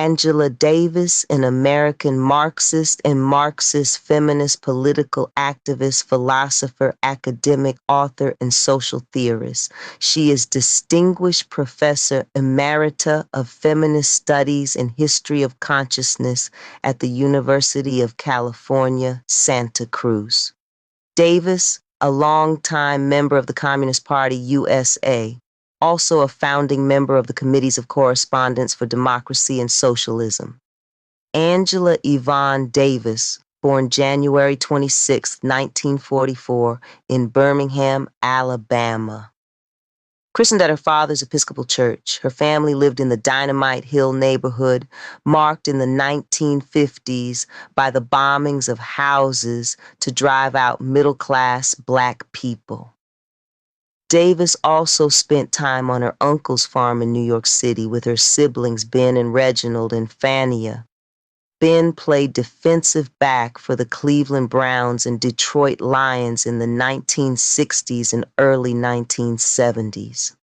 Angela Davis, an American Marxist and Marxist feminist political activist, philosopher, academic, author, and social theorist. She is Distinguished Professor Emerita of Feminist Studies and History of Consciousness at the University of California, Santa Cruz. Davis, a longtime member of the Communist Party USA, also a founding member of the Committees of Correspondence for Democracy and Socialism. Angela Yvone Davis, born January 26, 1944, in Birmingham, Alabama. Christened at her father's Episcopal Church, her family lived in the Dynamite Hill neighborhood, marked in the 1950s by the bombings of houses to drive out middle-class Black people. Davis also spent time on her uncle's farm in New York City with her siblings Ben and Reginald and Fania. Ben played defensive back for the Cleveland Browns and Detroit Lions in the 1960s and early 1970s.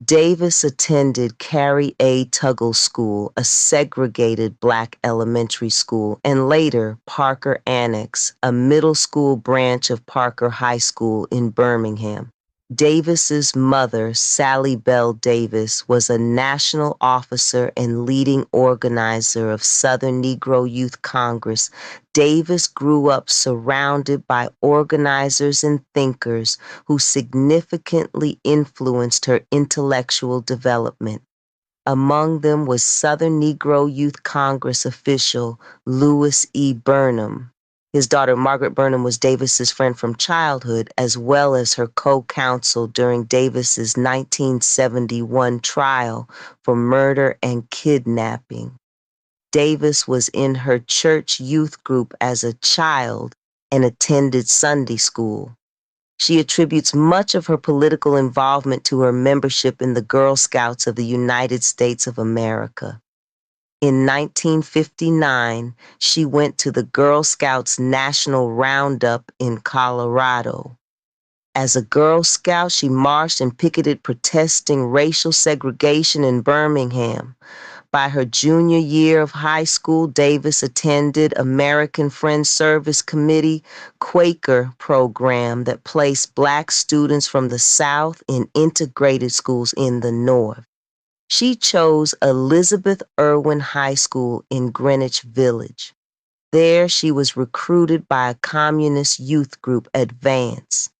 Davis attended Carrie A. Tuggle School, a segregated Black elementary school, and later Parker Annex, a middle school branch of Parker High School in Birmingham. Davis's mother, Sally Bell Davis, was a national officer and leading organizer of Southern Negro Youth Congress. Davis grew up surrounded by organizers and thinkers who significantly influenced her intellectual development. Among them was Southern Negro Youth Congress official Louis E. Burnham. His daughter, Margaret Burnham, was Davis's friend from childhood, as well as her co-counsel during Davis's 1971 trial for murder and kidnapping. Davis was in her church youth group as a child and attended Sunday school. She attributes much of her political involvement to her membership in the Girl Scouts of the United States of America. In 1959, she went to the Girl Scouts National Roundup in Colorado. As a Girl Scout, she marched and picketed protesting racial segregation in Birmingham. By her junior year of high school, Davis attended American Friends Service Committee Quaker program that placed Black students from the South in integrated schools in the North. She chose Elizabeth Irwin High School in Greenwich Village. There, she was recruited by a communist youth group, Advance.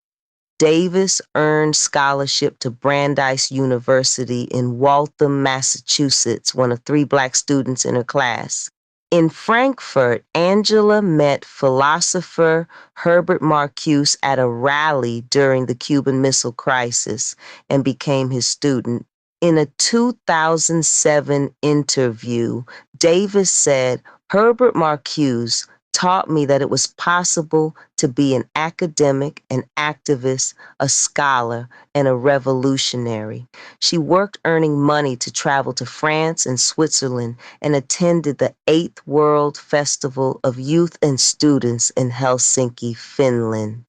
Davis earned scholarship to Brandeis University in Waltham, Massachusetts, one of 3 Black students in her class. In Frankfurt, Angela met philosopher Herbert Marcuse at a rally during the Cuban Missile Crisis and became his student. In a 2007 interview, Davis said, "Herbert Marcuse taught me that it was possible to be an academic, an activist, a scholar, and a revolutionary." She worked earning money to travel to France and Switzerland and attended the 8th World Festival of Youth and Students in Helsinki, Finland.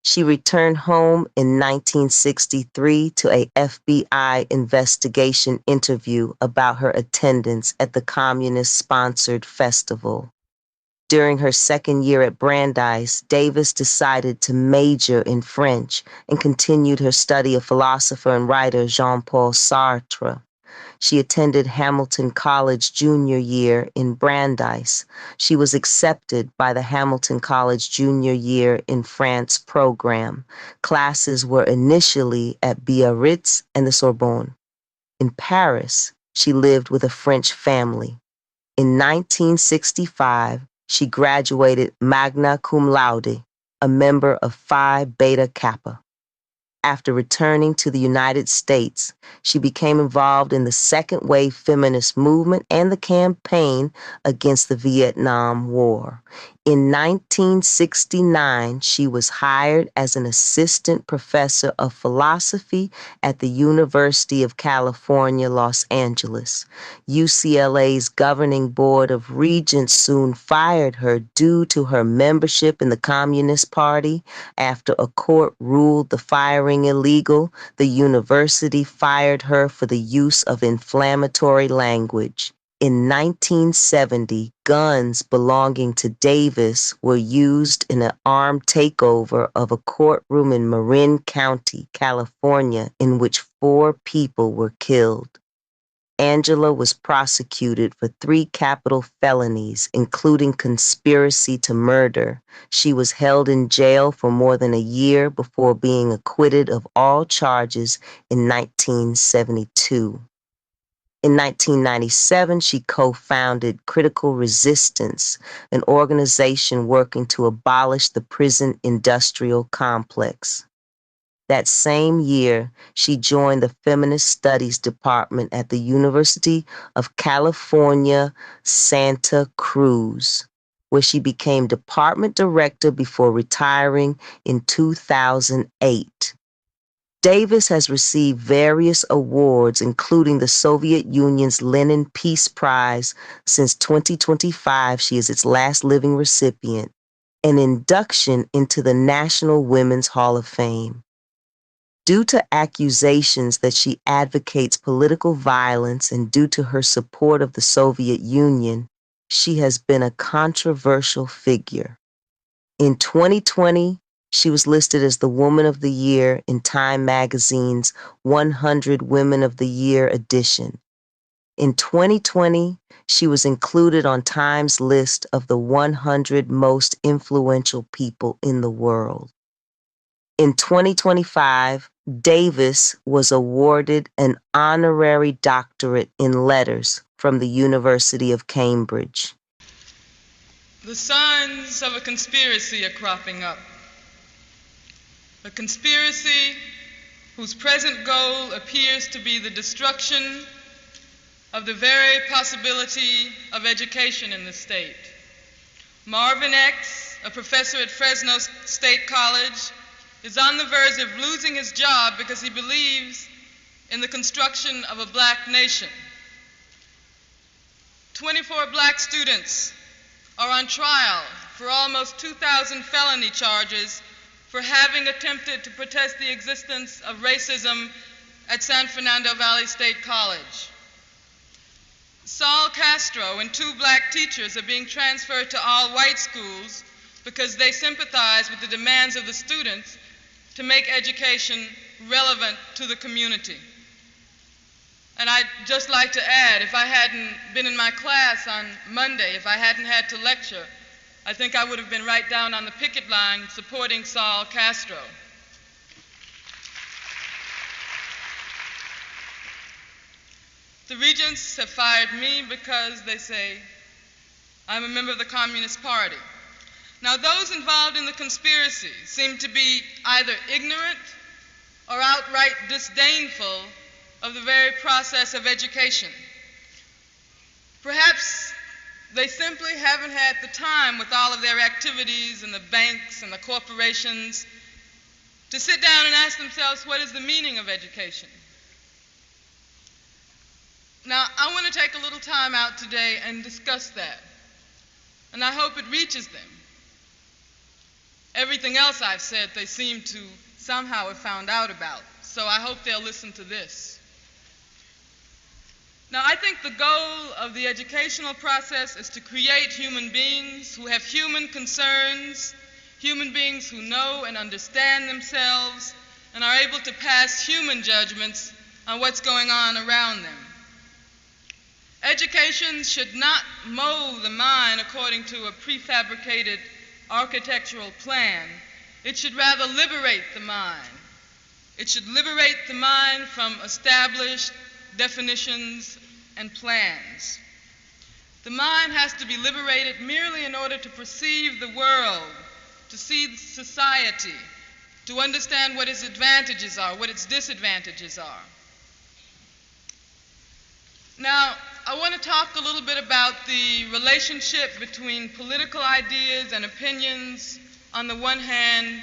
She returned home in 1963 to a FBI investigation interview about her attendance at the communist-sponsored festival. During her second year at Brandeis, Davis decided to major in French and continued her study of philosopher and writer Jean-Paul Sartre. She attended Hamilton College junior year in Brandeis. She was accepted by the Hamilton College junior year in France program. Classes were initially at Biarritz and the Sorbonne. In Paris, she lived with a French family. In 1965, she graduated magna cum laude, a member of Phi Beta Kappa. After returning to the United States, she became involved in the second wave feminist movement and the campaign against the Vietnam War. In 1969, she was hired as an assistant professor of philosophy at the University of California, Los Angeles. UCLA's governing board of regents soon fired her due to her membership in the Communist Party. After a court ruled the firing illegal, the university fired her for the use of inflammatory language. In 1970, guns belonging to Davis were used in an armed takeover of a courtroom in Marin County, California, in which 4 people were killed. Angela was prosecuted for 3 capital felonies, including conspiracy to murder. She was held in jail for more than a year before being acquitted of all charges in 1972. In 1997, she co-founded Critical Resistance, an organization working to abolish the prison industrial complex. That same year, she joined the Feminist Studies Department at the University of California, Santa Cruz, where she became department director before retiring in 2008. Davis has received various awards, including the Soviet Union's Lenin Peace Prize. Since 2025, she is its last living recipient, an induction into the National Women's Hall of Fame. Due to accusations that she advocates political violence and due to her support of the Soviet Union, she has been a controversial figure. In 2020, she was listed as the Woman of the Year in Time magazine's 100 Women of the Year edition. In 2020, she was included on Time's list of the 100 most influential people in the world. In 2025, Davis was awarded an honorary doctorate in letters from the University of Cambridge. The signs of a conspiracy are cropping up. A conspiracy whose present goal appears to be the destruction of the very possibility of education in the state. Marvin X, a professor at Fresno State College, is on the verge of losing his job because he believes in the construction of a black nation. 24 black students are on trial for almost 2,000 felony charges for having attempted to protest the existence of racism at San Fernando Valley State College. Saul Castro and 2 black teachers are being transferred to all-white schools because they sympathize with the demands of the students to make education relevant to the community. And I'd just like to add, if I hadn't been in my class on Monday, if I hadn't had to lecture, I think I would have been right down on the picket line supporting Saul Castro. The regents have fired me because they say I'm a member of the Communist Party. Now, those involved in the conspiracy seem to be either ignorant or outright disdainful of the very process of education. Perhaps they simply haven't had the time with all of their activities and the banks and the corporations to sit down and ask themselves, what is the meaning of education? Now, I want to take a little time out today and discuss that, and I hope it reaches them. Everything else I've said, they seem to somehow have found out about, so I hope they'll listen to this. Now, I think the goal of the educational process is to create human beings who have human concerns, human beings who know and understand themselves and are able to pass human judgments on what's going on around them. Education should not mold the mind according to a prefabricated architectural plan. It should rather liberate the mind. It should liberate the mind from established definitions and plans. The mind has to be liberated merely in order to perceive the world, to see society, to understand what its advantages are, what its disadvantages are. Now, I want to talk a little bit about the relationship between political ideas and opinions on the one hand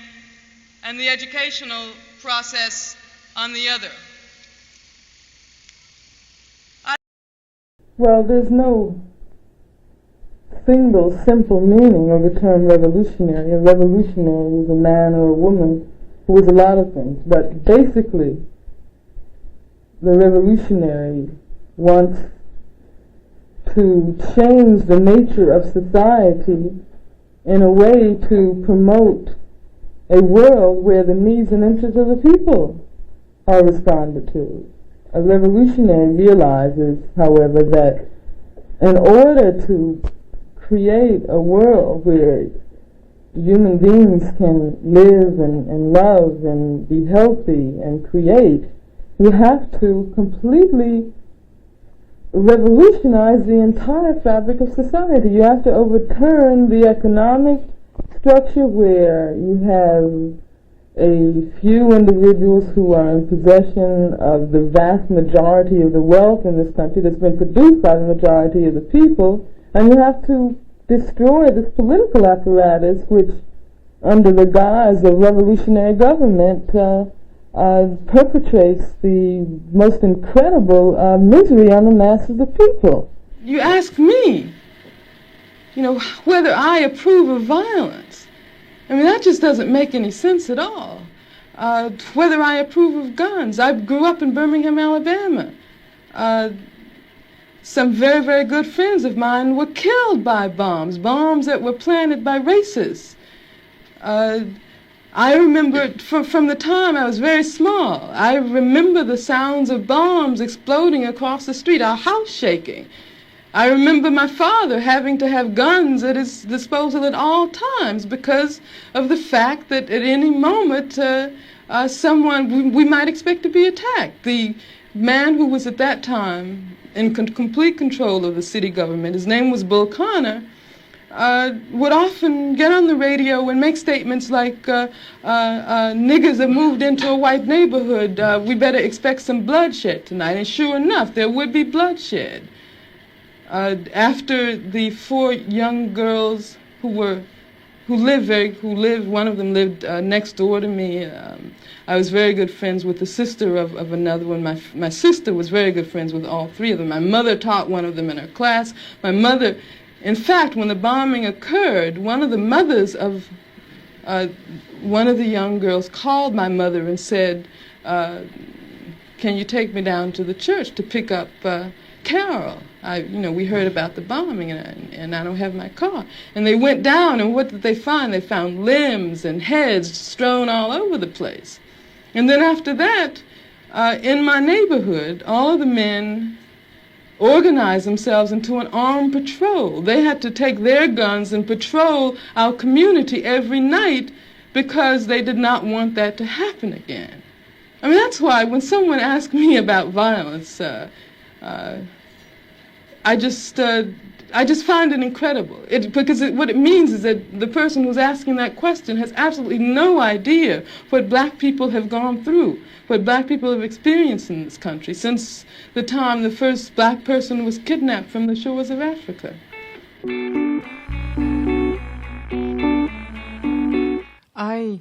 and the educational process on the other. Well, there's no single simple meaning of the term revolutionary. A revolutionary is a man or a woman who is a lot of things, but basically the revolutionary wants to change the nature of society in a way to promote a world where the needs and interests of the people are responded to. A revolutionary realizes, however, that in order to create a world where human beings can live and love and be healthy and create, you have to completely revolutionize the entire fabric of society. You have to overturn the economic structure where you have a few individuals who are in possession of the vast majority of the wealth in this country that's been produced by the majority of the people, and you have to destroy this political apparatus which, under the guise of revolutionary government, perpetrates the most incredible misery on the masses of people. You ask me, whether I approve of violence. I mean, that just doesn't make any sense at all. Whether I approve of guns. I grew up in Birmingham, Alabama. Some very, very good friends of mine were killed by bombs that were planted by racists. I remember from the time I was very small, I remember the sounds of bombs exploding across the street, our house shaking. I remember my father having to have guns at his disposal at all times because of the fact that at any moment we might expect to be attacked. The man who was at that time in complete control of the city government, his name was Bull Connor, would often get on the radio and make statements like, niggers have moved into a white neighborhood, we better expect some bloodshed tonight. And sure enough, there would be bloodshed. After the 4 young girls who lived, one of them lived next door to me. I was very good friends with the sister of another one. My sister was very good friends with all 3 of them. My mother taught one of them in her class. My mother, in fact, when the bombing occurred, one of the mothers of one of the young girls called my mother and said, can you take me down to the church to pick up Carol? We heard about the bombing, and I don't have my car. And they went down, and what did they find? They found limbs and heads strewn all over the place. And then after that, in my neighborhood, all of the men organized themselves into an armed patrol. They had to take their guns and patrol our community every night because they did not want that to happen again. I mean, that's why when someone asks me about violence, I just find it incredible. Because what it means is that the person who's asking that question has absolutely no idea what black people have gone through, what black people have experienced in this country since the time the first black person was kidnapped from the shores of Africa. I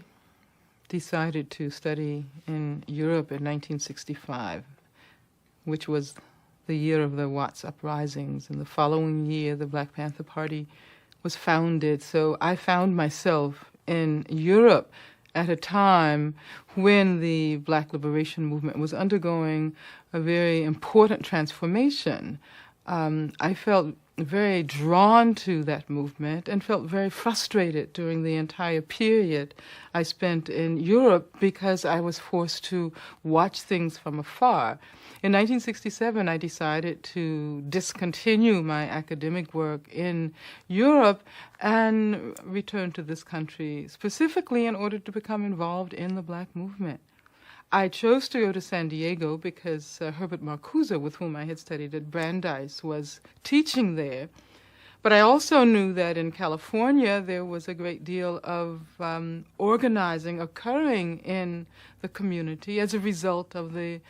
decided to study in Europe in 1965, which was the year of the Watts uprisings, and the following year the Black Panther Party was founded. So I found myself in Europe at a time when the Black liberation movement was undergoing a very important transformation. I felt very drawn to that movement and felt very frustrated during the entire period I spent in Europe because I was forced to watch things from afar. In 1967, I decided to discontinue my academic work in Europe and return to this country specifically in order to become involved in the Black movement. I chose to go to San Diego because Herbert Marcuse, with whom I had studied at Brandeis, was teaching there. But I also knew that in California there was a great deal of organizing occurring in the community as a result of the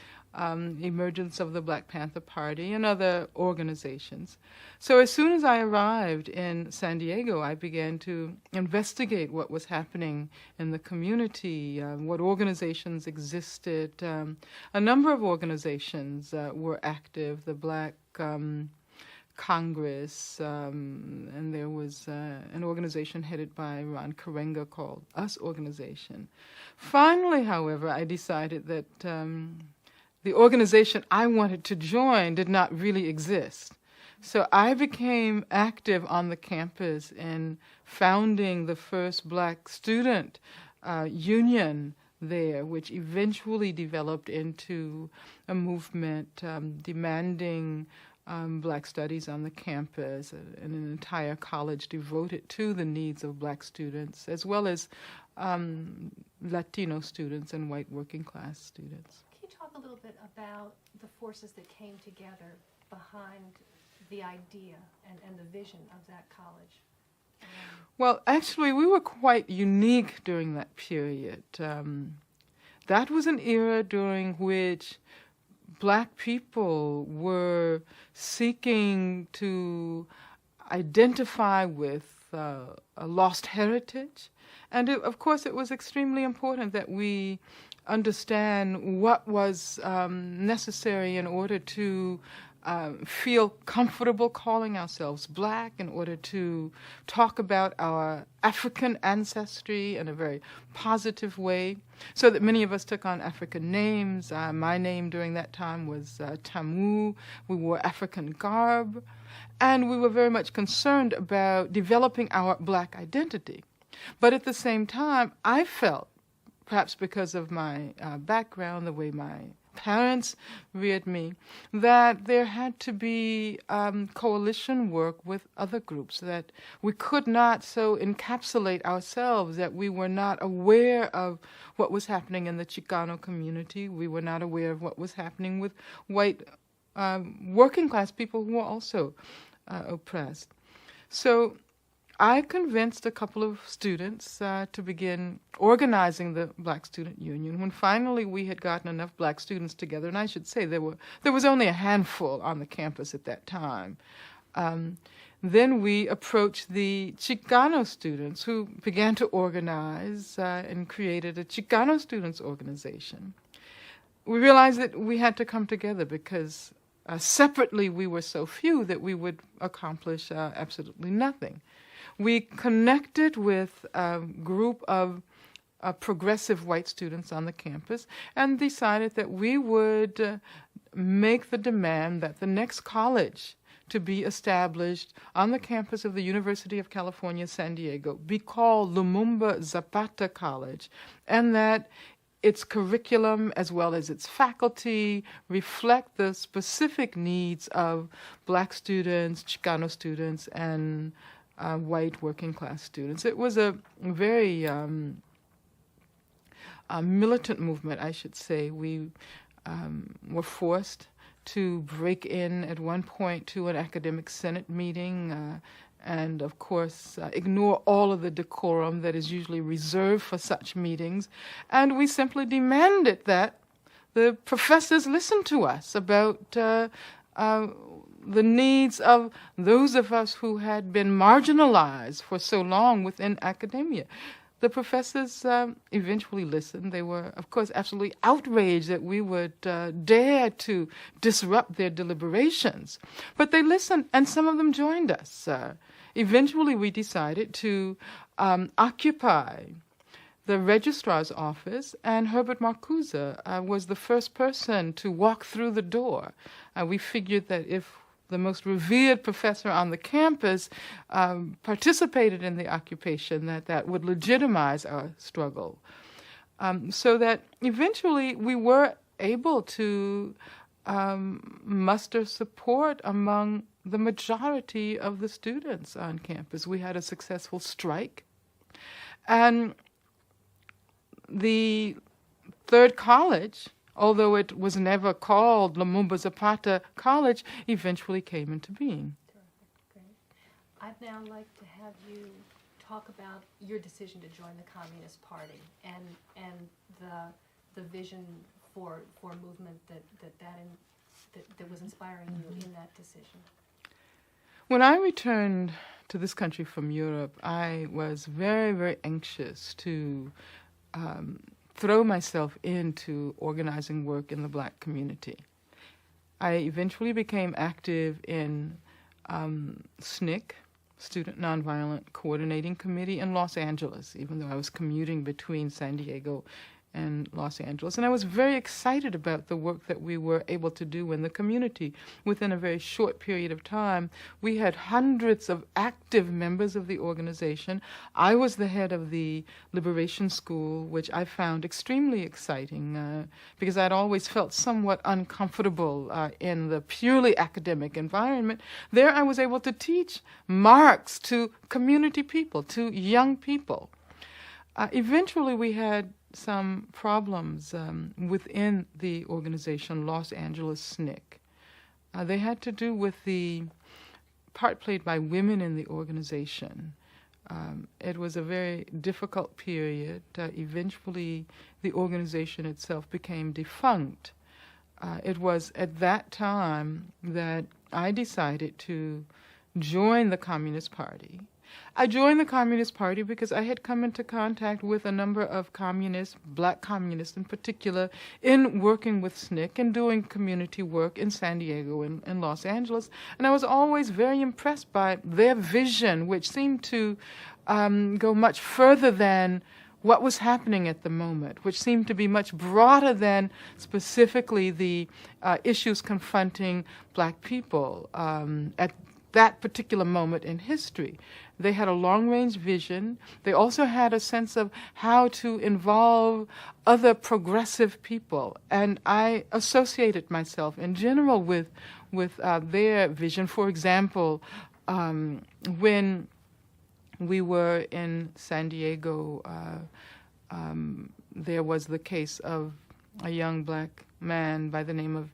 emergence of the Black Panther Party and other organizations. So as soon as I arrived in San Diego, I began to investigate what was happening in the community, what organizations existed. A number of organizations were active, the Black Congress, and there was an organization headed by Ron Karenga called US Organization. Finally, however, I decided that the organization I wanted to join did not really exist. So I became active on the campus in founding the first black student union there, which eventually developed into a movement demanding black studies on the campus and an entire college devoted to the needs of black students, as well as Latino students and white working class students. Can you talk a little bit about the forces that came together behind the idea and the vision of that college? Well, actually, we were quite unique during that period. That was an era during which black people were seeking to identify with a lost heritage. And of course, it was extremely important that we understand what was necessary in order to feel comfortable calling ourselves black, in order to talk about our African ancestry in a very positive way, so that many of us took on African names. My name during that time was Tamu. We wore African garb, and we were very much concerned about developing our black identity. But at the same time, I felt, perhaps because of my background, the way my parents reared me, that there had to be coalition work with other groups, that we could not so encapsulate ourselves that we were not aware of what was happening in the Chicano community. We were not aware of what was happening with white working class people who were also oppressed. So I convinced a couple of students to begin organizing the Black Student Union. When finally we had gotten enough black students together, and I should say there was only a handful on the campus at that time, then we approached the Chicano students, who began to organize and created a Chicano students organization. We realized that we had to come together because separately we were so few that we would accomplish absolutely nothing. We connected with a group of progressive white students on the campus and decided that we would make the demand that the next college to be established on the campus of the University of California, San Diego, be called Lumumba Zapata College, and that its curriculum as well as its faculty reflect the specific needs of black students, Chicano students, and white working class students. It was a very militant movement, I should say. We were forced to break in at one point to an academic senate meeting and, of course, ignore all of the decorum that is usually reserved for such meetings. And we simply demanded that the professors listen to us about the needs of those of us who had been marginalized for so long within academia. The professors eventually listened. They were, of course, absolutely outraged that we would dare to disrupt their deliberations. But they listened, and some of them joined us. Eventually, we decided to occupy the registrar's office, and Herbert Marcuse was the first person to walk through the door. We figured that if the most revered professor on the campus participated in the occupation, that would legitimize our struggle. So that eventually we were able to muster support among the majority of the students on campus. We had a successful strike. And the third college, although it was never called Lumumba Zapata College, eventually came into being. Terrific, great. I'd now like to have you talk about your decision to join the Communist Party and the vision for movement that was inspiring you in that decision. When I returned to this country from Europe, I was very, very anxious to throw myself into organizing work in the black community. I eventually became active in SNCC, Student Nonviolent Coordinating Committee, in Los Angeles, even though I was commuting between San Diego in Los Angeles. And I was very excited about the work that we were able to do in the community. Within a very short period of time, we had hundreds of active members of the organization. I was the head of the Liberation School, which I found extremely exciting because I'd always felt somewhat uncomfortable in the purely academic environment. There I was able to teach Marx to community people, to young people. Eventually we had some problems within the organization, Los Angeles SNCC. They had to do with the part played by women in the organization. It was a very difficult period. Eventually, the organization itself became defunct. It was at that time that I decided to join the Communist Party. I joined the Communist Party because I had come into contact with a number of communists, black communists in particular, in working with SNCC and doing community work in San Diego and Los Angeles. And I was always very impressed by their vision, which seemed to go much further than what was happening at the moment, which seemed to be much broader than specifically the issues confronting black people at that particular moment in history. They had a long-range vision. They also had a sense of how to involve other progressive people. And I associated myself in general with their vision. For example, when we were in San Diego, there was the case of a young black man by the name of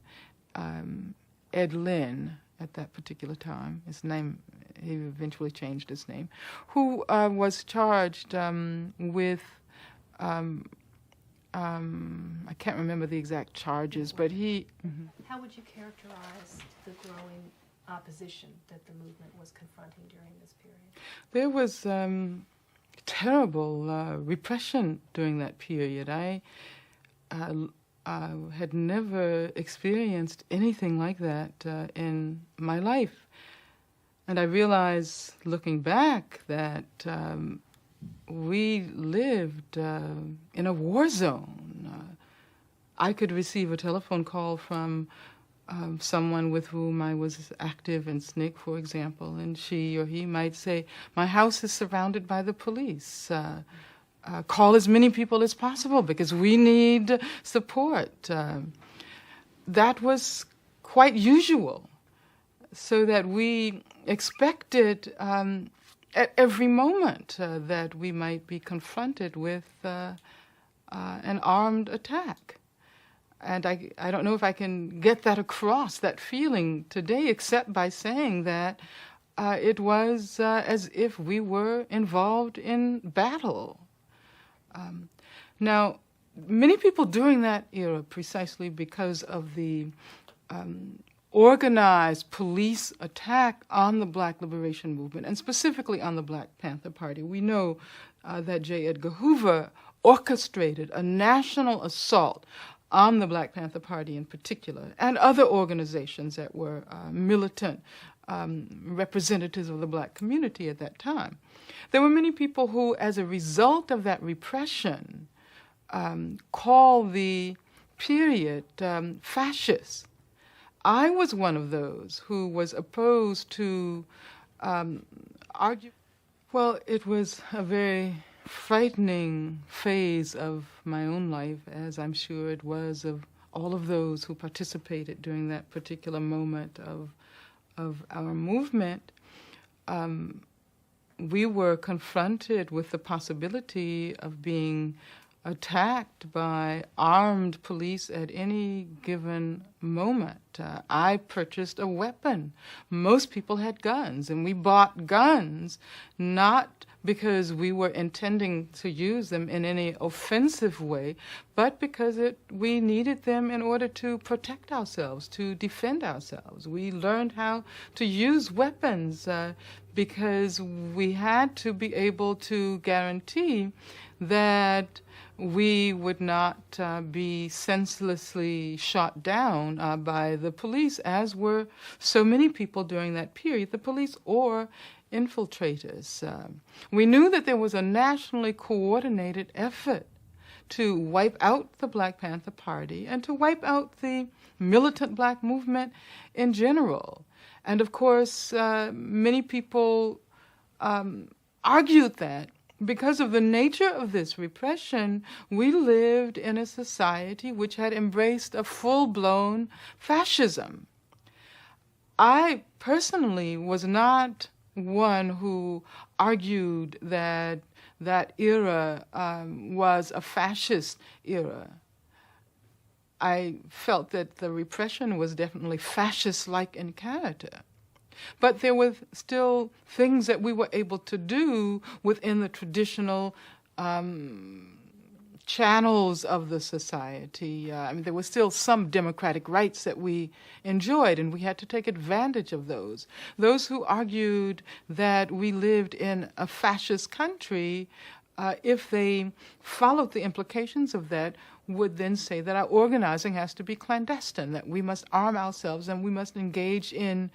Ed Lynn at that particular time. His name, he eventually changed his name, who was charged with, I can't remember the exact charges, but he... How would you characterize the growing opposition that the movement was confronting during this period? There was terrible repression during that period. I had never experienced anything like that in my life. And I realize, looking back, that we lived in a war zone. I could receive a telephone call from someone with whom I was active in SNCC, for example, and she or he might say, "My house is surrounded by the police. Call as many people as possible because we need support." That was quite usual, so that we expected at every moment that we might be confronted with an armed attack. And I don't know if I can get that across, that feeling today, except by saying that it was as if we were involved in battle. Now, many people during that era, precisely because of the organized police attack on the Black Liberation Movement, and specifically on the Black Panther Party, we know that J. Edgar Hoover orchestrated a national assault on the Black Panther Party in particular, and other organizations that were militant representatives of the black community at that time. There were many people who, as a result of that repression, call the period fascist. I was one of those who was opposed to argue. Well, it was a very frightening phase of my own life, as I'm sure it was of all of those who participated during that particular moment of our movement. We were confronted with the possibility of being attacked by armed police at any given moment. I purchased a weapon. Most people had guns, and we bought guns not because we were intending to use them in any offensive way, but because we needed them in order to protect ourselves, to defend ourselves. We learned how to use weapons because we had to be able to guarantee that we would not be senselessly shot down by the police, as were so many people during that period, the police or infiltrators. We knew that there was a nationally coordinated effort to wipe out the Black Panther Party and to wipe out the militant black movement in general. And of course, many people argued that because of the nature of this repression, we lived in a society which had embraced a full-blown fascism. I personally was not one who argued that that era was a fascist era. I felt that the repression was definitely fascist-like in character. But there were still things that we were able to do within the traditional channels of the society. There were still some democratic rights that we enjoyed, and we had to take advantage of those. Those who argued that we lived in a fascist country, if they followed the implications of that, would then say that our organizing has to be clandestine, that we must arm ourselves and we must engage in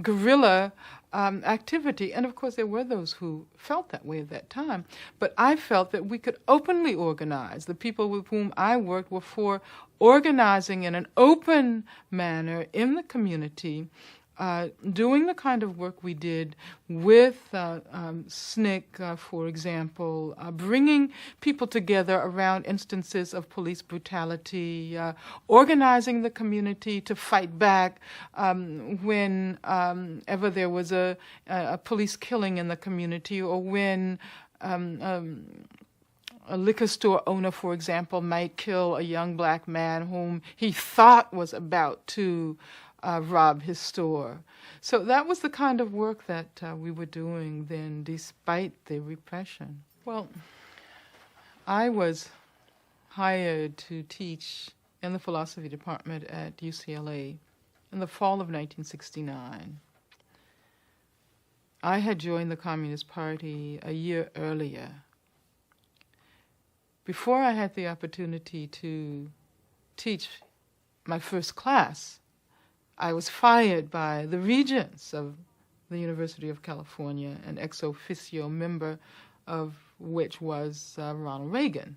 guerrilla activity. And of course there were those who felt that way at that time. But I felt that we could openly organize. The people with whom I worked were for organizing in an open manner in the community, doing the kind of work we did with SNCC, for example, bringing people together around instances of police brutality, organizing the community to fight back when ever there was a police killing in the community, or when a liquor store owner, for example, might kill a young black man whom he thought was about to rob his store. So that was the kind of work that we were doing then, despite the repression. Well, I was hired to teach in the philosophy department at UCLA in the fall of 1969. I had joined the Communist Party a year earlier. Before I had the opportunity to teach my first class, I was fired by the regents of the University of California, an ex officio member of which was Ronald Reagan.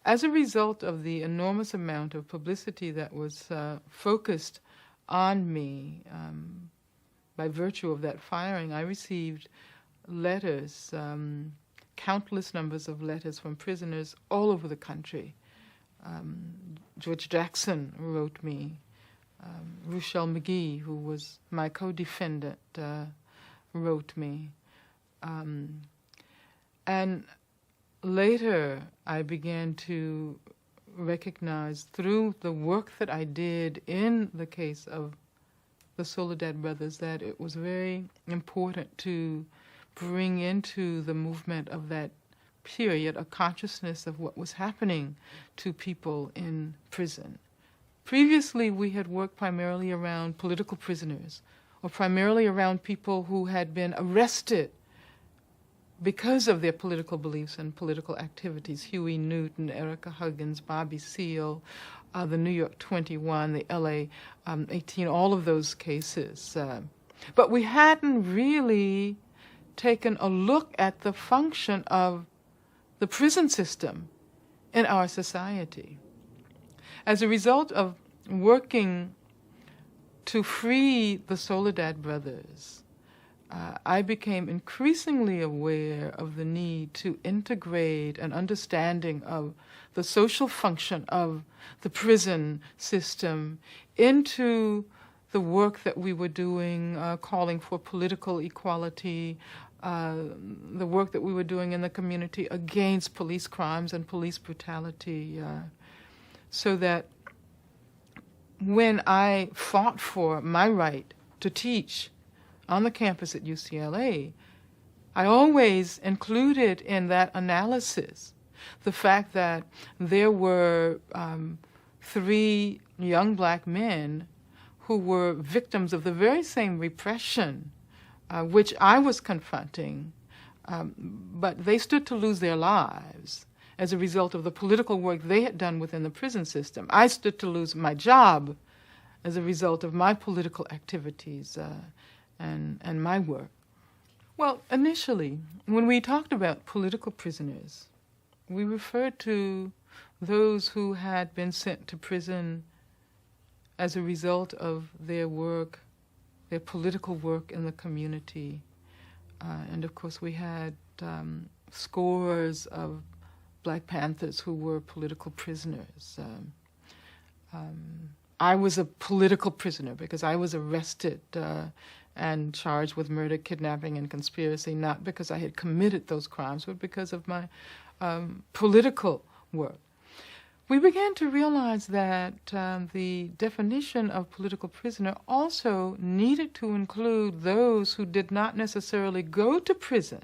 As a result of the enormous amount of publicity that was focused on me by virtue of that firing, I received letters, countless numbers of letters from prisoners all over the country. George Jackson wrote me. Rochelle McGee, who was my co-defendant, wrote me. And later I began to recognize through the work that I did in the case of the Soledad brothers that it was very important to bring into the movement of that period a consciousness of what was happening to people in prison. Previously, we had worked primarily around political prisoners, or primarily around people who had been arrested because of their political beliefs and political activities. Huey Newton, Erica Huggins, Bobby Seale, the New York 21, the LA 18, all of those cases. But we hadn't really taken a look at the function of the prison system in our society. As a result of working to free the Soledad brothers, I became increasingly aware of the need to integrate an understanding of the social function of the prison system into the work that we were doing, calling for political equality, the work that we were doing in the community against police crimes and police brutality, so that when I fought for my right to teach on the campus at UCLA, I always included in that analysis the fact that there were 3 young black men who were victims of the very same repression which I was confronting, but they stood to lose their lives as a result of the political work they had done within the prison system. I stood to lose my job as a result of my political activities and my work. Well, initially, when we talked about political prisoners, we referred to those who had been sent to prison as a result of their work, their political work in the community. And of course, we had scores of Black Panthers who were political prisoners. I was a political prisoner because I was arrested and charged with murder, kidnapping, and conspiracy, not because I had committed those crimes, but because of my political work. We began to realize that the definition of political prisoner also needed to include those who did not necessarily go to prison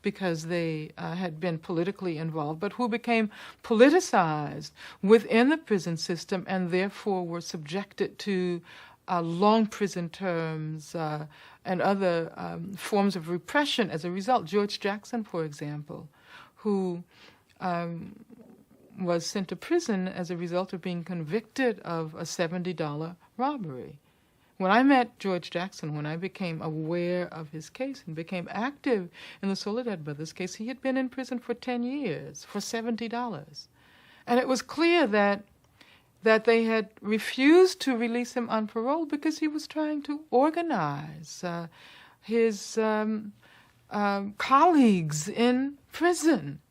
because they had been politically involved, but who became politicized within the prison system and therefore were subjected to long prison terms and other forms of repression as a result. George Jackson, for example, who was sent to prison as a result of being convicted of a $70 robbery. When I met George Jackson, when I became aware of his case and became active in the Soledad Brothers case, he had been in prison for 10 years for $70. And it was clear that they had refused to release him on parole because he was trying to organize his colleagues in prison.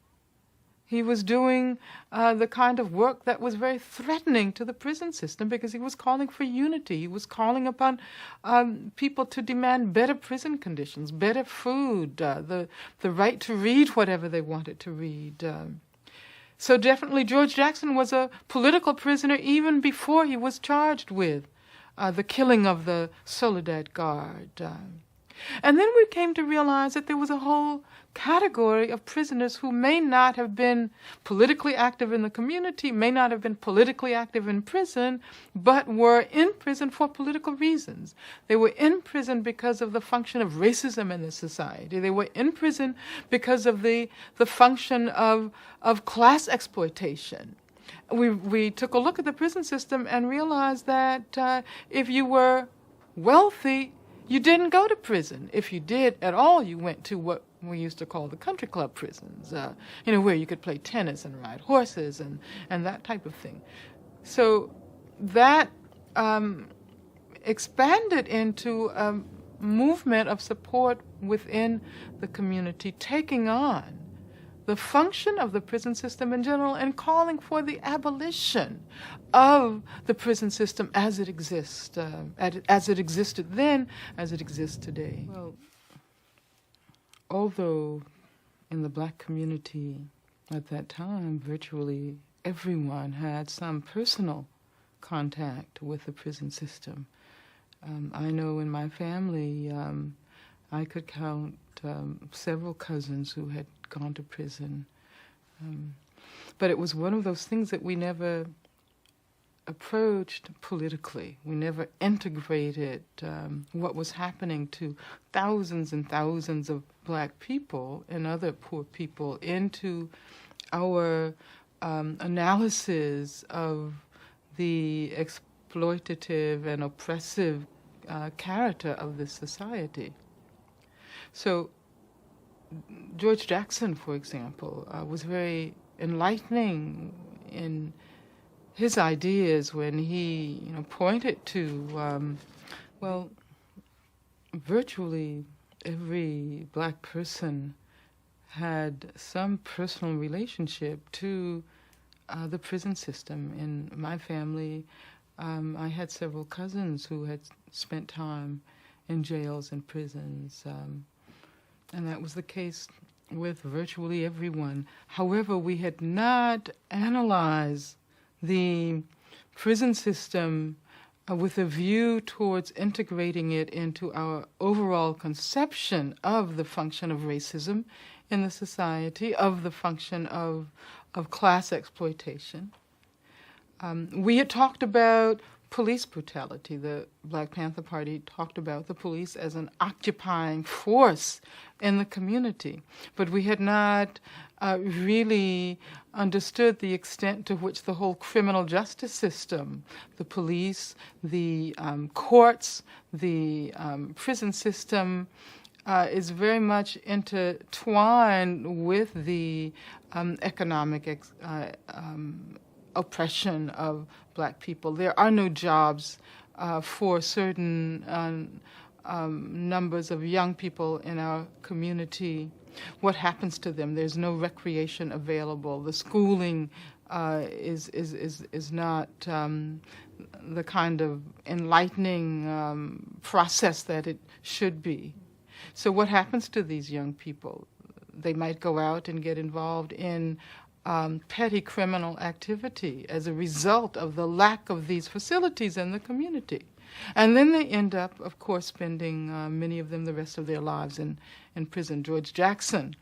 He was doing the kind of work that was very threatening to the prison system because he was calling for unity. He was calling upon people to demand better prison conditions, better food, the right to read whatever they wanted to read. So definitely George Jackson was a political prisoner even before he was charged with the killing of the Soledad Guard. And then we came to realize that there was a whole category of prisoners who may not have been politically active in the community, may not have been politically active in prison, but were in prison for political reasons. They were in prison because of the function of racism in the society. They were in prison because of the function of class exploitation. We took a look at the prison system and realized that if you were wealthy, you didn't go to prison. If you did at all, you went to what we used to call the country club prisons, where you could play tennis and ride horses and that type of thing. So that expanded into a movement of support within the community, taking on the function of the prison system in general and calling for the abolition of the prison system as it exists, as it existed then, as it exists today. Well, although in the Black community at that time, virtually everyone had some personal contact with the prison system. I know in my family, I could count several cousins who had gone to prison. But it was one of those things that we never approached politically. We never integrated what was happening to thousands and thousands of Black people and other poor people into our analysis of the exploitative and oppressive character of this society. So George Jackson, for example, was very enlightening in his ideas when he pointed to, virtually every Black person had some personal relationship to the prison system. In my family, I had several cousins who had spent time in jails and prisons, and that was the case with virtually everyone. However, we had not analyzed the prison system with a view towards integrating it into our overall conception of the function of racism in the society, of the function of class exploitation. We had talked about police brutality. The Black Panther Party talked about the police as an occupying force in the community, but we had not really understood the extent to which the whole criminal justice system, the police, the courts, the prison system, is very much intertwined with the economic oppression of black people. There are no jobs for certain numbers of young people in our community. What happens to them? There's no recreation available. The schooling is not the kind of enlightening process that it should be. So what happens to these young people? They might go out and get involved in petty criminal activity as a result of the lack of these facilities in the community. And then they end up, of course, spending many of them the rest of their lives in prison. George Jackson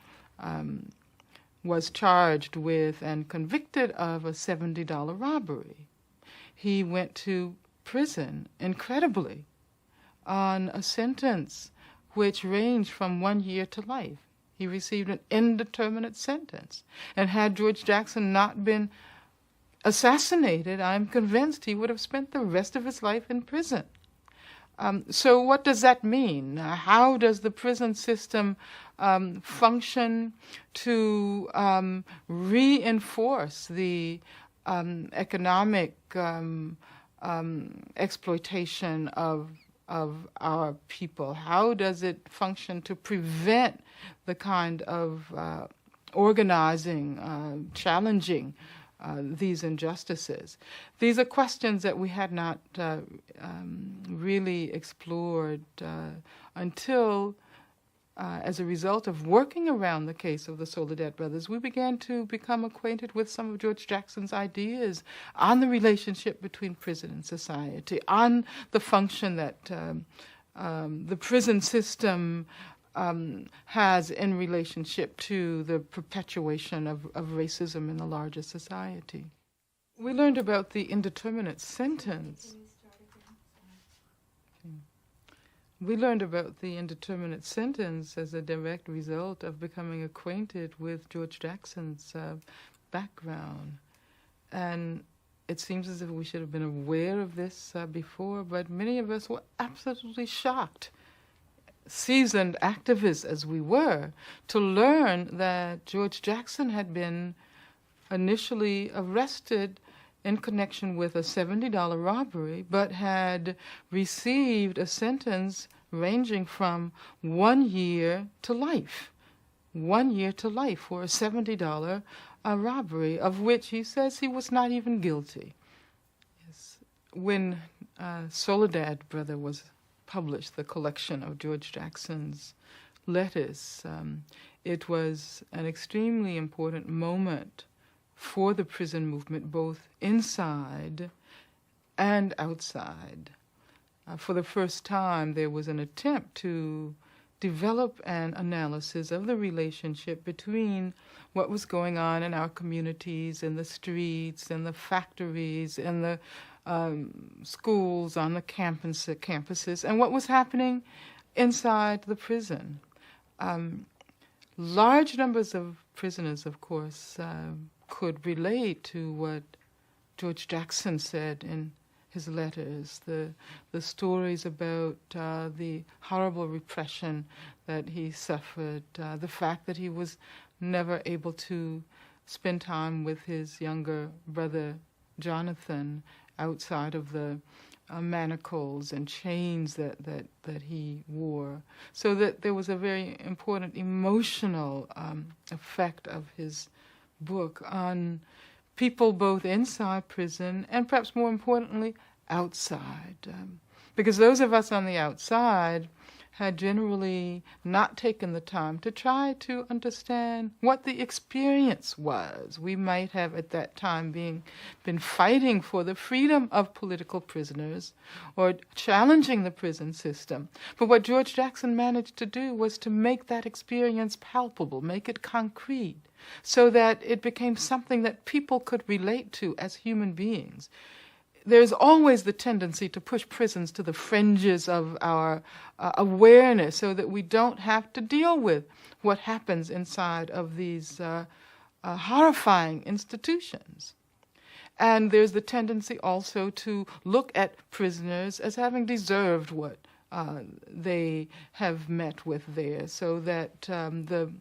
was charged with and convicted of a $70 robbery. He went to prison, incredibly, on a sentence which ranged from 1 year to life. He received an indeterminate sentence. And had George Jackson not been assassinated, I'm convinced he would have spent the rest of his life in prison. So what does that mean? How does the prison system function to reinforce the economic exploitation of our people? How does it function to prevent the kind of organizing, challenging these injustices? These are questions that we had not really explored until, as a result of working around the case of the Soledad brothers, we began to become acquainted with some of George Jackson's ideas on the relationship between prison and society, on the function that the prison system has in relationship to the perpetuation of racism in the larger society. We learned about the indeterminate sentence. We learned about the indeterminate sentence as a direct result of becoming acquainted with George Jackson's background. And it seems as if we should have been aware of this before, but many of us were absolutely shocked, seasoned activists as we were, to learn that George Jackson had been initially arrested in connection with a $70 robbery, but had received a sentence ranging from 1 year to life. 1 year to life for a $70 robbery, of which he says he was not even guilty. Yes. When Soledad Brother was published, the collection of George Jackson's letters, it was an extremely important moment for the prison movement, both inside and outside. For the first time, there was an attempt to develop an analysis of the relationship between what was going on in our communities, in the streets, in the factories, in the schools, on the campuses, and what was happening inside the prison. Large numbers of prisoners, of course, could relate to what George Jackson said in his letters, the stories about the horrible repression that he suffered, the fact that he was never able to spend time with his younger brother Jonathan outside of the manacles and chains that he wore. So that there was a very important emotional effect of his book on people both inside prison and perhaps more importantly outside. Because those of us on the outside had generally not taken the time to try to understand what the experience was. We might have at that time been fighting for the freedom of political prisoners or challenging the prison system. But what George Jackson managed to do was to make that experience palpable, make it concrete, so that it became something that people could relate to as human beings. There's always the tendency to push prisons to the fringes of our awareness so that we don't have to deal with what happens inside of these horrifying institutions. And there's the tendency also to look at prisoners as having deserved what they have met with there, so that the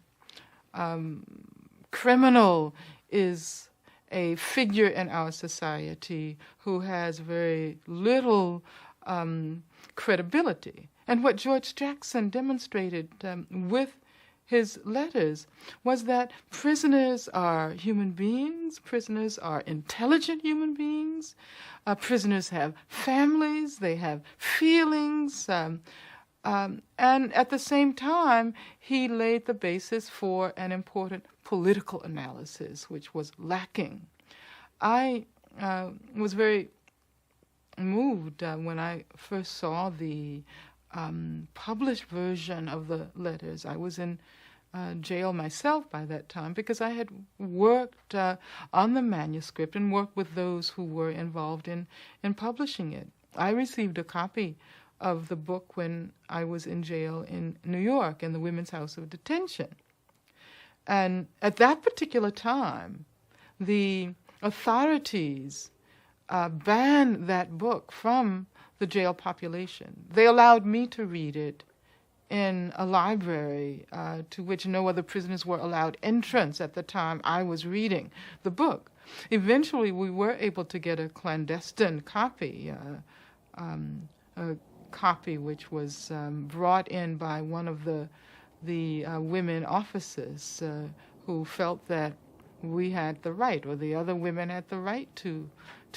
criminal is a figure in our society who has very little credibility. And what George Jackson demonstrated with his letters was that prisoners are human beings, prisoners are intelligent human beings, prisoners have families, they have feelings, and at the same time, he laid the basis for an important political analysis, which was lacking. I was very moved when I first saw the published version of the letters. I was in jail myself by that time because I had worked on the manuscript and worked with those who were involved in publishing it. I received a copy of the book when I was in jail in New York in the Women's House of Detention. And at that particular time, the authorities banned that book from the jail population. They allowed me to read it in a library to which no other prisoners were allowed entrance at the time I was reading the book. Eventually, we were able to get a clandestine copy, a copy which was brought in by one of the women officers who felt that we had the right, or the other women had the right to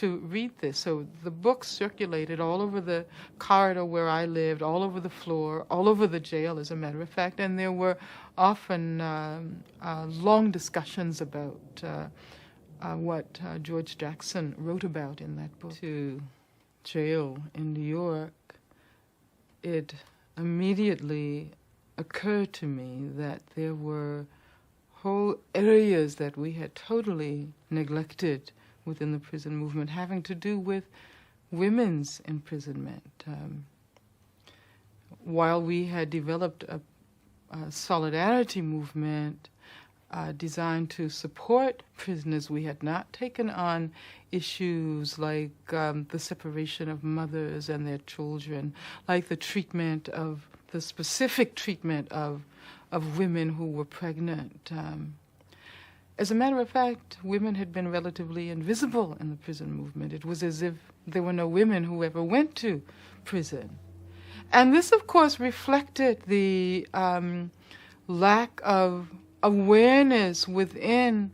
read this. So the book circulated all over the corridor where I lived, all over the floor, all over the jail, as a matter of fact, and there were often long discussions about what George Jackson wrote about in that book. To jail in New York, it immediately occurred to me that there were whole areas that we had totally neglected within the prison movement having to do with women's imprisonment. While we had developed a solidarity movement designed to support prisoners, we had not taken on issues like the separation of mothers and their children, like the specific treatment of women who were pregnant. As a matter of fact, women had been relatively invisible in the prison movement. It was as if there were no women who ever went to prison. And this, of course, reflected the lack of awareness within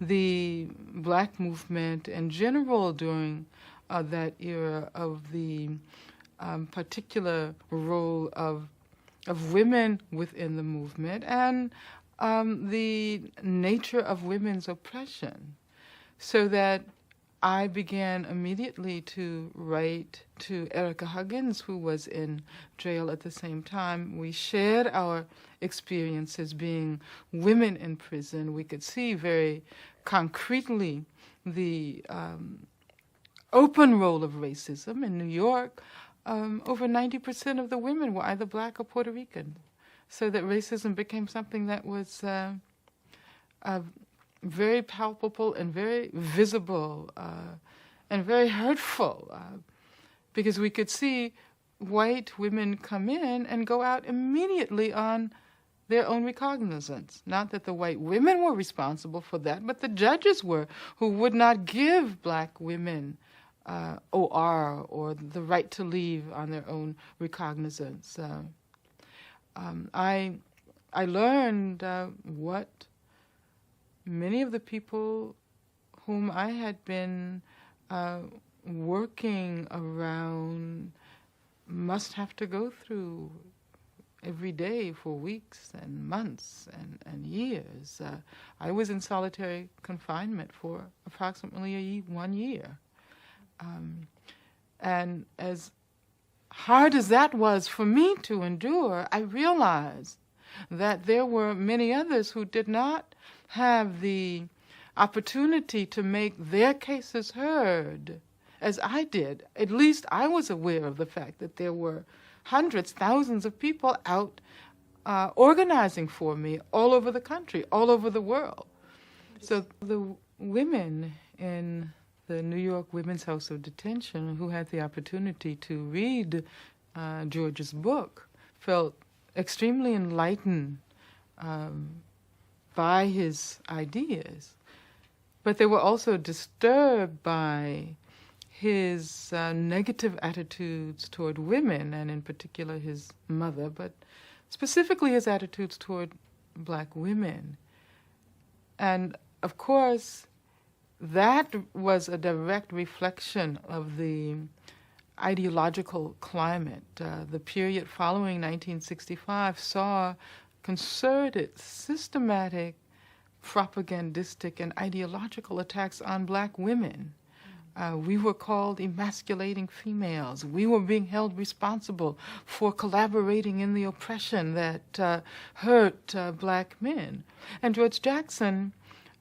the Black movement in general during that era of the particular role of women within the movement and the nature of women's oppression, so that I began immediately to write to Erica Huggins, who was in jail at the same time. We shared our experiences being women in prison. We could see very concretely the open role of racism. In New York, over 90% of the women were either Black or Puerto Rican, so that racism became something that was very palpable and very visible and very hurtful, because we could see white women come in and go out immediately on their own recognizance. Not that the white women were responsible for that, but the judges were, who would not give Black women OR or the right to leave on their own recognizance. I learned what many of the people whom I had been working around must have to go through every day for weeks and months and years. I was in solitary confinement for approximately 1 year. And as hard as that was for me to endure, I realized that there were many others who did not have the opportunity to make their cases heard as I did. At least I was aware of the fact that there were hundreds, thousands of people out organizing for me all over the country, all over the world. So the women in the New York Women's House of Detention who had the opportunity to read George's book, felt extremely enlightened by his ideas, but they were also disturbed by his negative attitudes toward women, and in particular his mother, but specifically his attitudes toward black women. And of course, that was a direct reflection of the ideological climate. The period following 1965 saw concerted, systematic, propagandistic, and ideological attacks on black women. We were called emasculating females. We were being held responsible for collaborating in the oppression that hurt black men. And George Jackson,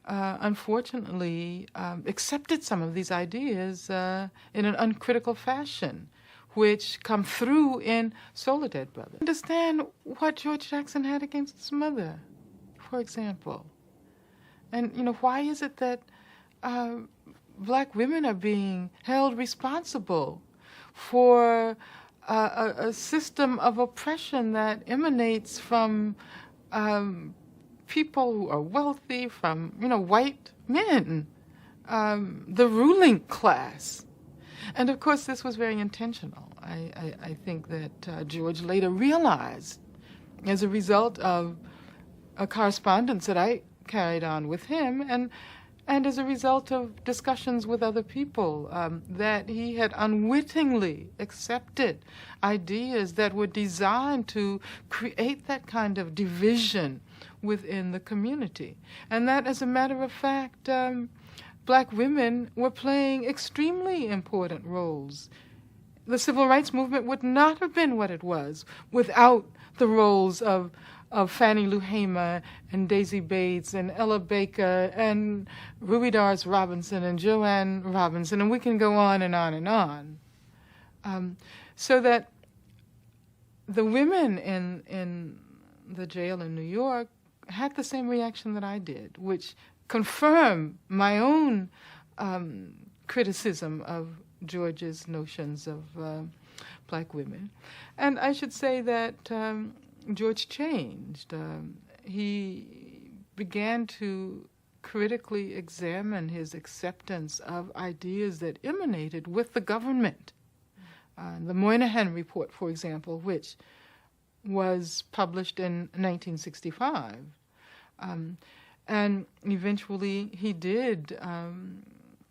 unfortunately, accepted some of these ideas in an uncritical fashion, which come through in Soledad Brothers. Understand what George Jackson had against his mother, for example. And, why is it that black women are being held responsible for a system of oppression that emanates from people who are wealthy, from, white men, the ruling class? And of course, this was very intentional. I think that George later realized, as a result of a correspondence that I carried on with him, and as a result of discussions with other people, that he had unwittingly accepted ideas that were designed to create that kind of division within the community. And that, as a matter of fact, black women were playing extremely important roles. The civil rights movement would not have been what it was without the roles of Fannie Lou Hamer and Daisy Bates and Ella Baker and Ruby Doris Robinson and Joanne Robinson, and we can go on and on and on. So that the women in the jail in New York had the same reaction that I did, which confirmed my own criticism of George's notions of black women. And I should say that George changed. He began to critically examine his acceptance of ideas that emanated with the government. The Moynihan Report, for example, which was published in 1965. And eventually he did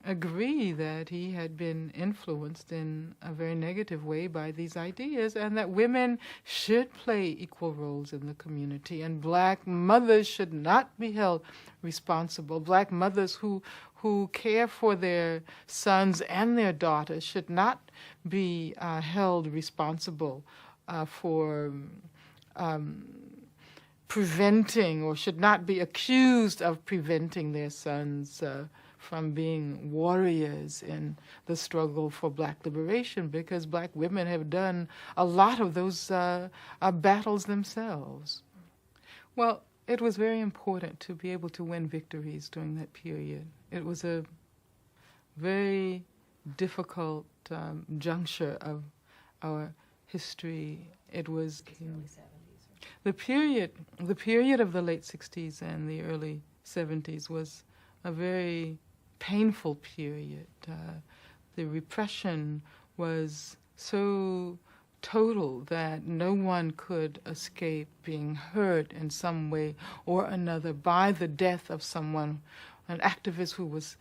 agree that he had been influenced in a very negative way by these ideas, and that women should play equal roles in the community, and black mothers should not be held responsible. Black mothers who care for their sons and their daughters should not be held responsible for preventing, or should not be accused of preventing their sons from being warriors in the struggle for black liberation, because black women have done a lot of those battles themselves. Well, it was very important to be able to win victories during that period. It was a very difficult juncture of our history. It was the period of the late 60s and the early 70s was a very painful period. The repression was so total that no one could escape being hurt in some way or another by the death of someone, an activist who was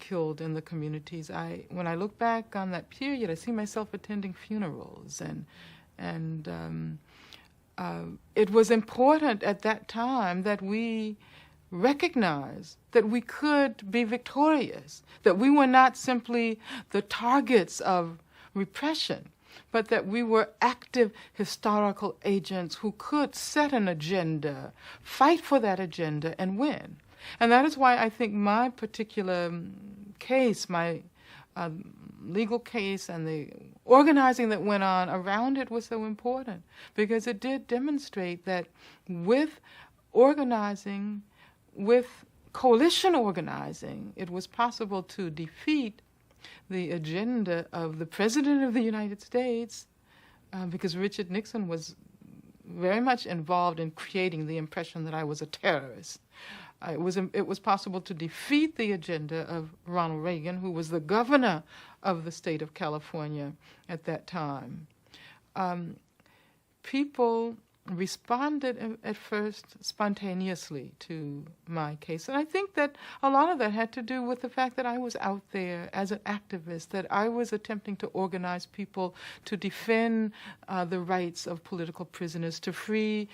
killed in the communities. When I look back on that period, I see myself attending funerals, and it was important at that time that we recognize that we could be victorious, that we were not simply the targets of repression, but that we were active historical agents who could set an agenda, fight for that agenda, and win. And that is why I think my particular case, my legal case, and the organizing that went on around it was so important, because it did demonstrate that with organizing, with coalition organizing, it was possible to defeat the agenda of the President of the United States, because Richard Nixon was very much involved in creating the impression that I was a terrorist. It was possible to defeat the agenda of Ronald Reagan, who was the governor of the state of California at that time. People responded at first spontaneously to my case. And I think that a lot of that had to do with the fact that I was out there as an activist, that I was attempting to organize people to defend the rights of political prisoners, to free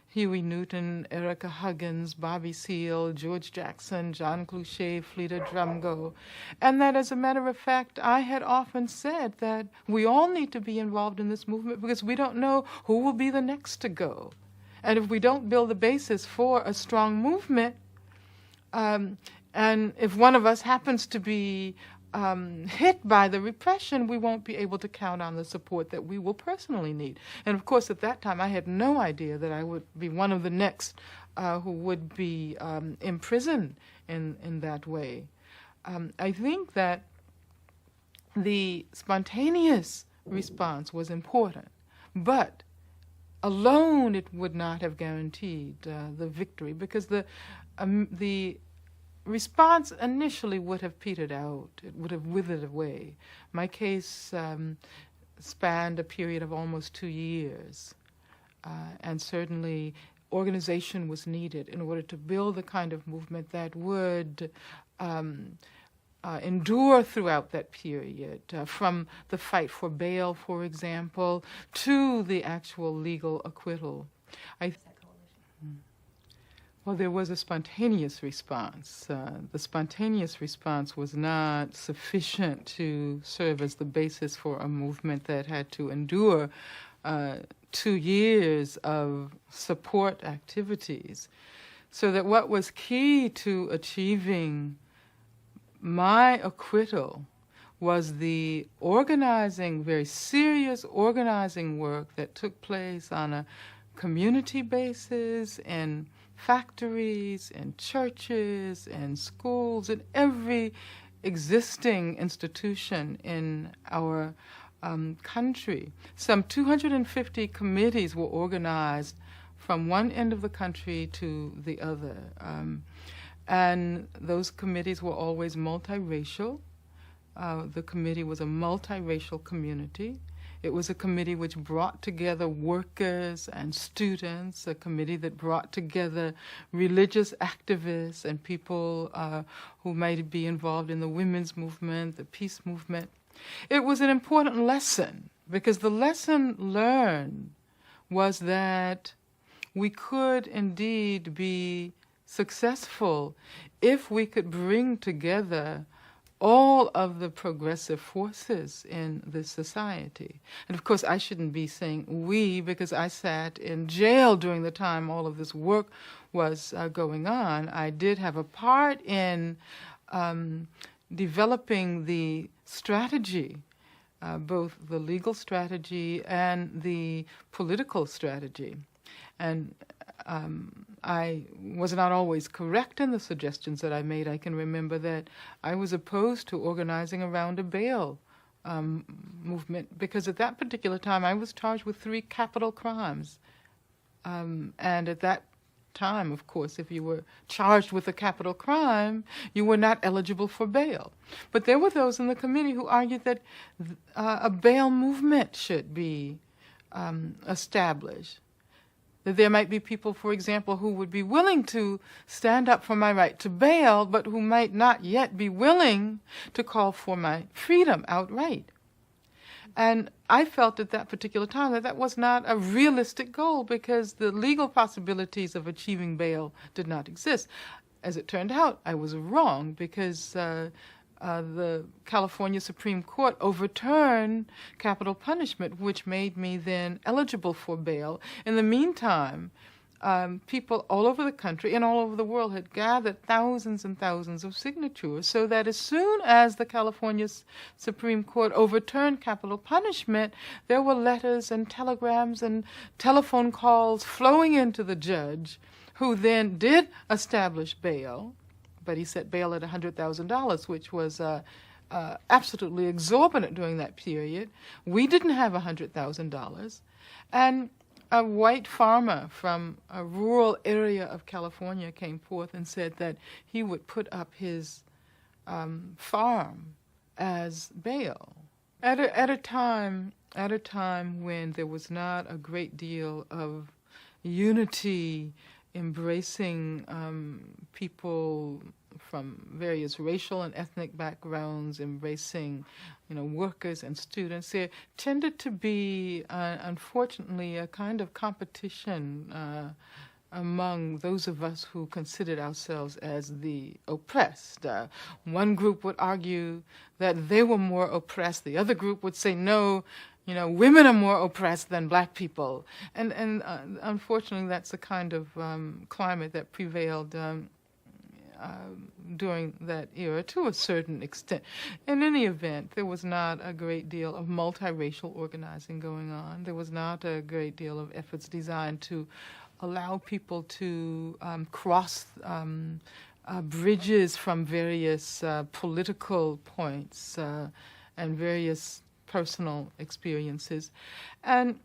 Huey Newton, Erica Huggins, Bobby Seale, George Jackson, John Clouchet, Fleta Drumgo. And that, as a matter of fact, I had often said that we all need to be involved in this movement because we don't know who will be the next to go. And if we don't build the basis for a strong movement, and if one of us happens to be hit by the repression, we won't be able to count on the support that we will personally need. And of course, at that time, I had no idea that I would be one of the next who would be imprisoned in that way. I think that the spontaneous response was important, but alone it would not have guaranteed the victory, because the response initially would have petered out. It would have withered away. My case spanned a period of almost 2 years, and certainly organization was needed in order to build the kind of movement that would endure throughout that period, from the fight for bail, for example, to the actual legal acquittal. Well, there was a spontaneous response. The spontaneous response was not sufficient to serve as the basis for a movement that had to endure 2 years of support activities. So that what was key to achieving my acquittal was the organizing, very serious organizing work that took place on a community basis and factories and churches and schools and every existing institution in our country. Some 250 committees were organized from one end of the country to the other. And those committees were always multiracial. The committee was a multiracial community. It was a committee which brought together workers and students, a committee that brought together religious activists and people who might be involved in the women's movement, the peace movement. It was an important lesson, because the lesson learned was that we could indeed be successful if we could bring together all of the progressive forces in this society. And of course, I shouldn't be saying we, because I sat in jail during the time all of this work was going on. I did have a part in developing the strategy, both the legal strategy and the political strategy. And I was not always correct in the suggestions that I made. I can remember that I was opposed to organizing around a bail movement, because at that particular time I was charged with 3 capital crimes. And at that time, of course, if you were charged with a capital crime, you were not eligible for bail. But there were those in the committee who argued that a bail movement should be established. That there might be people, for example, who would be willing to stand up for my right to bail, but who might not yet be willing to call for my freedom outright. And I felt at that particular time that that was not a realistic goal, because the legal possibilities of achieving bail did not exist. As it turned out, I was wrong, because the California Supreme Court overturned capital punishment, which made me then eligible for bail. In the meantime, people all over the country and all over the world had gathered thousands and thousands of signatures, so that as soon as the California Supreme Court overturned capital punishment, there were letters and telegrams and telephone calls flowing into the judge, who then did establish bail. But he set bail at $100,000, which was absolutely exorbitant during that period. We didn't have $100,000. And a white farmer from a rural area of California came forth and said that he would put up his farm as bail. At a time when there was not a great deal of unity, embracing people from various racial and ethnic backgrounds, embracing, workers and students, there tended to be, unfortunately, a kind of competition among those of us who considered ourselves as the oppressed. One group would argue that they were more oppressed. The other group would say, no, women are more oppressed than black people. And unfortunately, that's the kind of climate that prevailed during that era to a certain extent. In any event, there was not a great deal of multiracial organizing going on. There was not a great deal of efforts designed to allow people to cross bridges from various political points and various personal experiences. And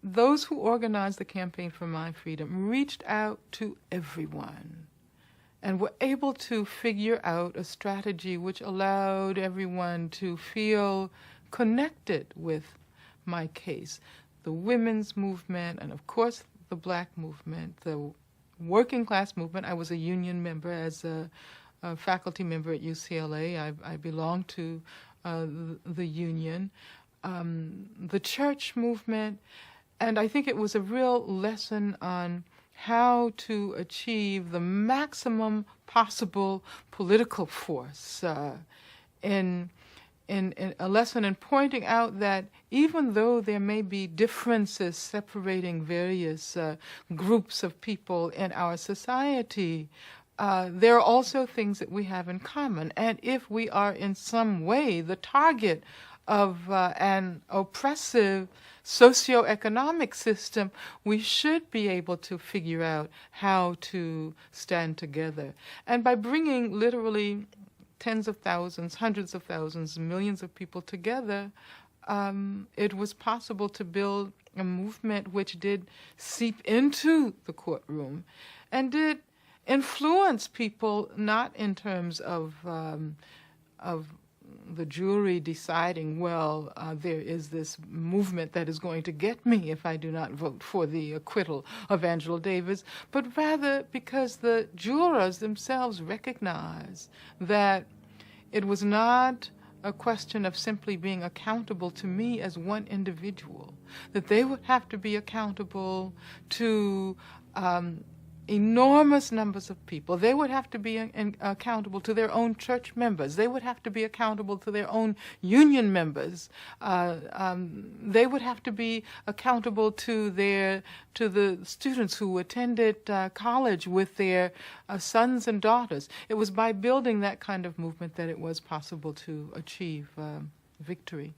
those who organized the Campaign for My Freedom reached out to everyone and were able to figure out a strategy which allowed everyone to feel connected with my case. The women's movement, and of course the black movement, the working class movement. I was a union member as a faculty member at UCLA. I belonged to the union, the church movement, and I think it was a real lesson on how to achieve the maximum possible political force in a lesson in pointing out that even though there may be differences separating various groups of people in our society, there are also things that we have in common. And if we are in some way the target of an oppressive socioeconomic system, we should be able to figure out how to stand together. And by bringing literally tens of thousands, hundreds of thousands, millions of people together, it was possible to build a movement which did seep into the courtroom and did influence people, not in terms of the jury deciding, well, there is this movement that is going to get me if I do not vote for the acquittal of Angela Davis, but rather because the jurors themselves recognize that it was not a question of simply being accountable to me as one individual, that they would have to be accountable to enormous numbers of people. They would have to be accountable to their own church members. They would have to be accountable to their own union members. They would have to be accountable to the students who attended college with their sons and daughters. It was by building that kind of movement that it was possible to achieve victory.